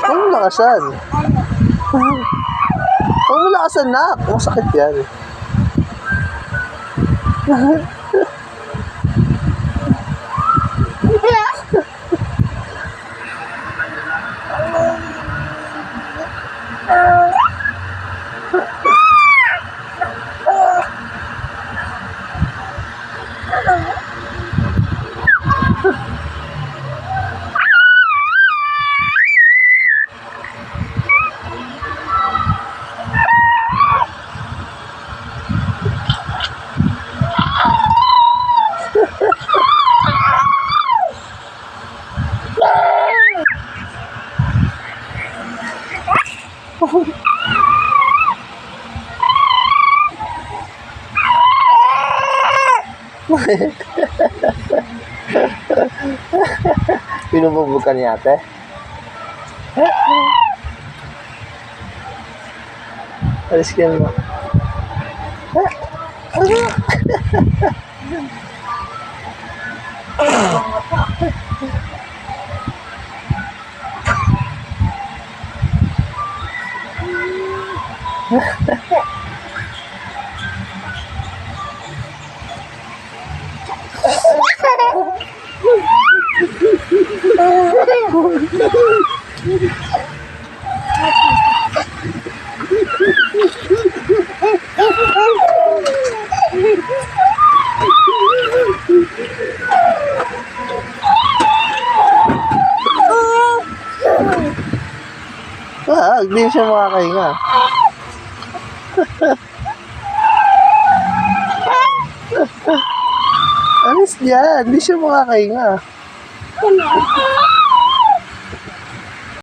Huwag mo lakasan. Huwag mo lakasan, nak. Masakit yan. Pinububog ka niya, ate? Alis ka mo. Hindi siya makakahinga. Alis diyan, hindi siya makakahinga.